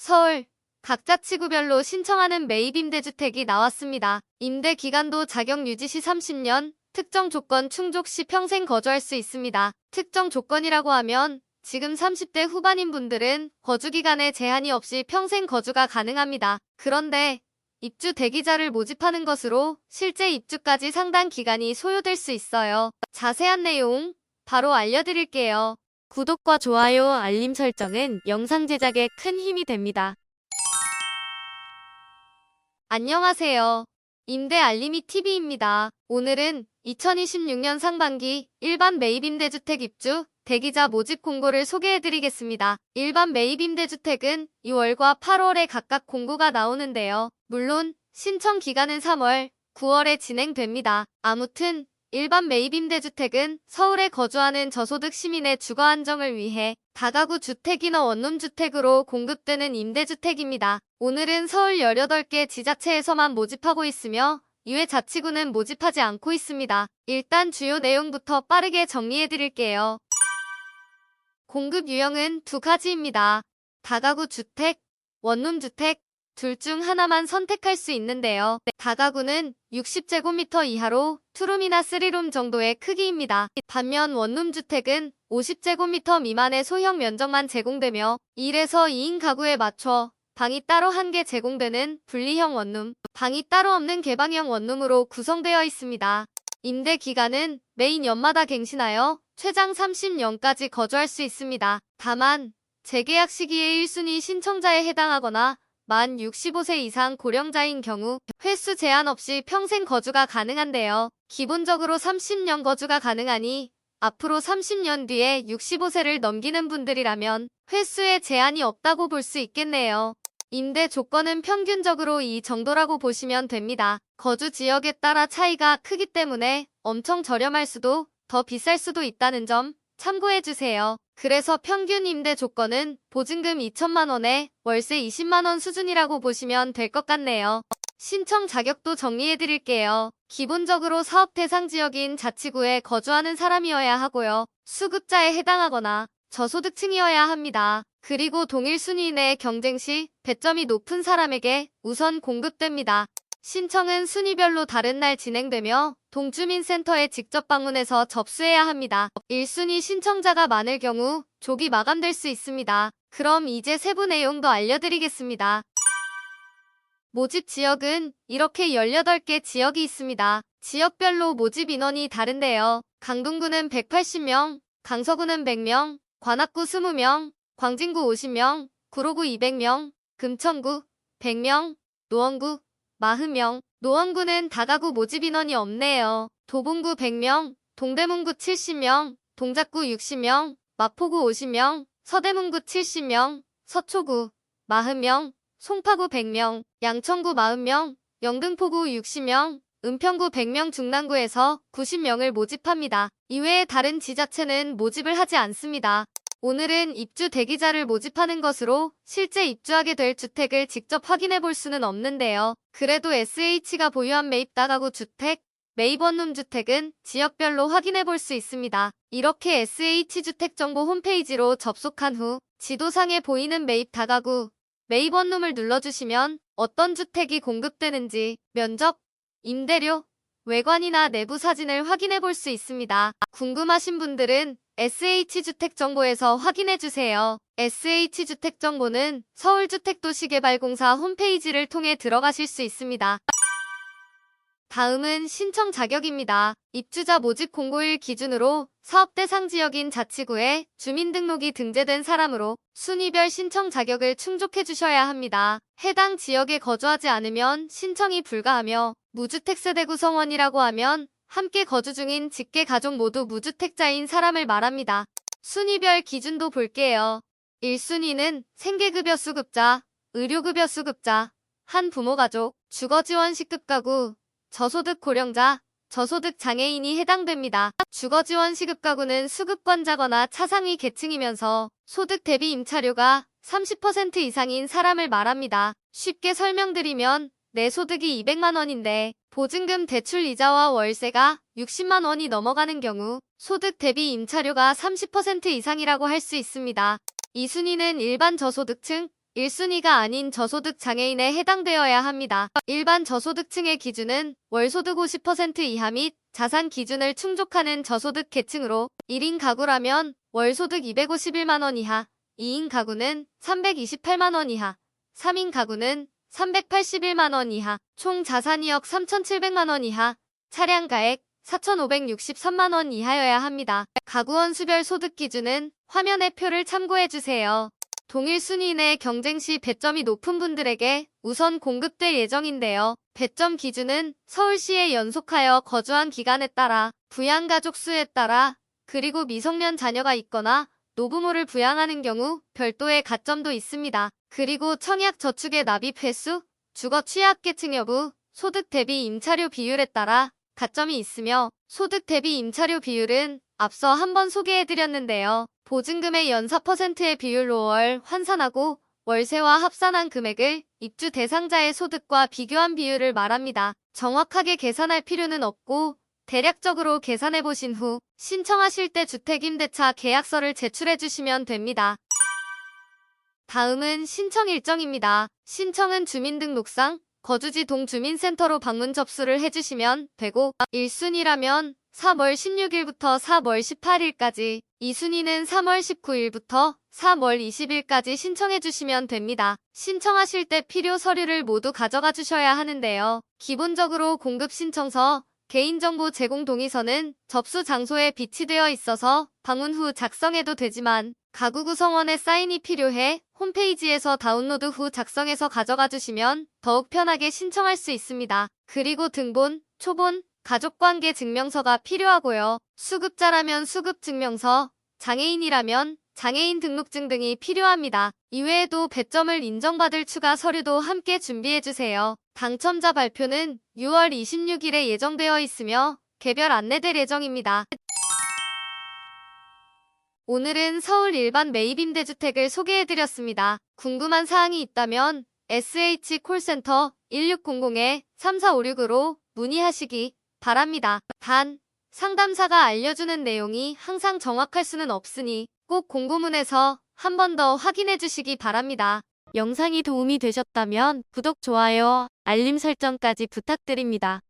서울 각 자치구별로 신청하는 매입 임대주택이 나왔습니다. 임대 기간도 자격 유지 시 30년, 특정 조건 충족 시 평생 거주할 수 있습니다. 특정 조건이라고 하면 지금 30대 후반인 분들은 거주기간에 제한이 없이 평생 거주가 가능합니다. 그런데 입주 대기자를 모집하는 것으로 실제 입주까지 상당 기간이 소요될 수 있어요. 자세한 내용 바로 알려드릴게요. 구독과 좋아요, 알림 설정은 영상 제작에 큰 힘이 됩니다. 안녕하세요. 임대 알림이 TV입니다. 오늘은 2026년 상반기 일반 매입 임대주택 입주 대기자 모집 공고를 소개해드리겠습니다. 일반 매입 임대주택은 2월과 8월에 각각 공고가 나오는데요. 물론 신청 기간은 3월, 9월에 진행됩니다. 아무튼 일반 매입 임대주택은 서울에 거주하는 저소득 시민의 주거 안정을 위해 다가구 주택이나 원룸주택으로 공급되는 임대주택입니다. 오늘은 서울 18개 지자체에서만 모집하고 있으며 이외 자치구는 모집하지 않고 있습니다. 일단 주요 내용부터 빠르게 정리해드릴게요. 공급 유형은 두 가지입니다. 다가구 주택, 원룸주택 둘 중 하나만 선택할 수 있는데요. 다가구는 60제곱미터 이하로 투룸이나 쓰리룸 정도의 크기입니다. 반면 원룸주택은 50제곱미터 미만의 소형 면적만 제공되며 1에서 2인 가구에 맞춰 방이 따로 1개 제공되는 분리형 원룸, 방이 따로 없는 개방형 원룸으로 구성되어 있습니다. 임대 기간은 매인 연마다 갱신하여 최장 30년까지 거주할 수 있습니다. 다만 재계약 시기에 1순위 신청자에 해당하거나 만 65세 이상 고령자인 경우 횟수 제한 없이 평생 거주가 가능한데요. 기본적으로 30년 거주가 가능하니 앞으로 30년 뒤에 65세를 넘기는 분들이라면 횟수에 제한이 없다고 볼 수 있겠네요. 임대 조건은 평균적으로 이 정도라고 보시면 됩니다. 거주 지역에 따라 차이가 크기 때문에 엄청 저렴할 수도 더 비쌀 수도 있다는 점 참고해주세요. 그래서 평균 임대 조건은 보증금 2천만 원에 월세 20만 원 수준이라고 보시면 될 것 같네요. 신청 자격도 정리해드릴게요. 기본적으로 사업 대상 지역인 자치구에 거주하는 사람이어야 하고요. 수급자에 해당하거나 저소득층이어야 합니다. 그리고 동일 순위 내 경쟁 시 배점이 높은 사람에게 우선 공급됩니다. 신청은 순위별로 다른 날 진행되며 동주민센터에 직접 방문해서 접수해야 합니다. 1순위 신청자가 많을 경우 조기 마감될 수 있습니다. 그럼 이제 세부 내용도 알려드리겠습니다. 모집 지역은 이렇게 18개 지역이 있습니다. 지역별로 모집 인원이 다른데요. 강동구는 180명, 강서구는 100명, 관악구 20명, 광진구 50명, 구로구 200명, 금천구 100명, 노원구 40명, 노원구는 다가구 모집 인원이 없네요. 도봉구 100명, 동대문구 70명, 동작구 60명, 마포구 50명, 서대문구 70명, 서초구 40명, 송파구 100명, 양천구 40명, 영등포구 60명, 은평구 100명 중랑구에서 90명을 모집합니다. 이외에 다른 지자체는 모집을 하지 않습니다. 오늘은 입주 대기자를 모집하는 것으로 실제 입주하게 될 주택을 직접 확인해 볼 수는 없는데요. 그래도 SH가 보유한 매입 다가구 주택, 매입 원룸 주택은 지역별로 확인해 볼 수 있습니다. 이렇게 SH주택정보 홈페이지로 접속한 후 지도상에 보이는 매입 다가구, 매입 원룸을 눌러주시면 어떤 주택이 공급되는지 면적, 임대료, 외관이나 내부 사진을 확인해 볼 수 있습니다. 궁금하신 분들은 SH주택정보에서 확인해주세요. SH주택정보는 서울주택도시개발공사 홈페이지를 통해 들어가실 수 있습니다. 다음은 신청 자격입니다. 입주자 모집 공고일 기준으로 사업 대상 지역인 자치구에 주민등록이 등재된 사람으로 순위별 신청 자격을 충족해 주셔야 합니다. 해당 지역에 거주하지 않으면 신청이 불가하며 무주택 세대 구성원이라고 하면 함께 거주 중인 직계 가족 모두 무주택자인 사람을 말합니다. 순위별 기준도 볼게요. 1순위는 생계급여 수급자, 의료급여 수급자, 한 부모 가족, 주거지원 시급가구, 저소득 고령자, 저소득 장애인이 해당됩니다. 주거지원 시급가구는 수급권자거나 차상위 계층이면서 소득 대비 임차료가 30% 이상인 사람을 말합니다. 쉽게 설명드리면 내 소득이 200만 원인데 보증금 대출 이자와 월세가 60만 원이 넘어가는 경우 소득 대비 임차료가 30% 이상이라고 할 수 있습니다. 이 순위는 일반 저소득층, 1순위가 아닌 저소득 장애인에 해당되어야 합니다. 일반 저소득층의 기준은 월소득 50% 이하 및 자산 기준을 충족하는 저소득 계층으로 1인 가구라면 월소득 251만 원 이하, 2인 가구는 328만 원 이하, 3인 가구는 381만 원 이하, 총 자산 2억 3,700만 원 이하, 차량가액 4,563만 원 이하여야 합니다. 가구원 수별 소득 기준은 화면의 표를 참고해주세요. 동일 순위 내 경쟁 시 배점이 높은 분들에게 우선 공급될 예정인데요. 배점 기준은 서울시에 연속하여 거주한 기간에 따라, 부양가족 수에 따라, 그리고 미성년 자녀가 있거나 노부모를 부양하는 경우 별도의 가점도 있습니다. 그리고 청약 저축의 납입 횟수, 주거 취약계층 여부, 소득 대비 임차료 비율에 따라 가점이 있으며 소득 대비 임차료 비율은 앞서 한번 소개해드렸는데요. 보증금의 연 4%의 비율로 월 환산하고 월세와 합산한 금액을 입주 대상자의 소득과 비교한 비율을 말합니다. 정확하게 계산할 필요는 없고 대략적으로 계산해보신 후 신청하실 때 주택임대차 계약서를 제출해주시면 됩니다. 다음은 신청 일정입니다. 신청은 주민등록상 거주지 동주민센터로 방문 접수를 해주시면 되고 1순위라면 3월 16일부터 3월 18일까지, 2순위는 3월 19일부터 3월 20일까지 신청해주시면 됩니다. 신청하실 때 필요 서류를 모두 가져가 주셔야 하는데요. 기본적으로 공급신청서, 개인정보 제공 동의서는 접수 장소에 비치되어 있어서 방문 후 작성해도 되지만 가구 구성원의 사인이 필요해 홈페이지에서 다운로드 후 작성해서 가져가 주시면 더욱 편하게 신청할 수 있습니다. 그리고 등본, 초본, 가족관계 증명서가 필요하고요. 수급자라면 수급증명서, 장애인이라면 장애인 등록증 등이 필요합니다. 이외에도 배점을 인정받을 추가 서류도 함께 준비해주세요. 당첨자 발표는 6월 26일에 예정되어 있으며 개별 안내될 예정입니다. 오늘은 서울 일반 매입임대주택을 소개해드렸습니다. 궁금한 사항이 있다면 SH콜센터 1600-3456으로 문의하시기 바랍니다. 단, 상담사가 알려주는 내용이 항상 정확할 수는 없으니 꼭 공고문에서 한 번 더 확인해 주시기 바랍니다. 영상이 도움이 되셨다면 구독, 좋아요, 알림 설정까지 부탁드립니다.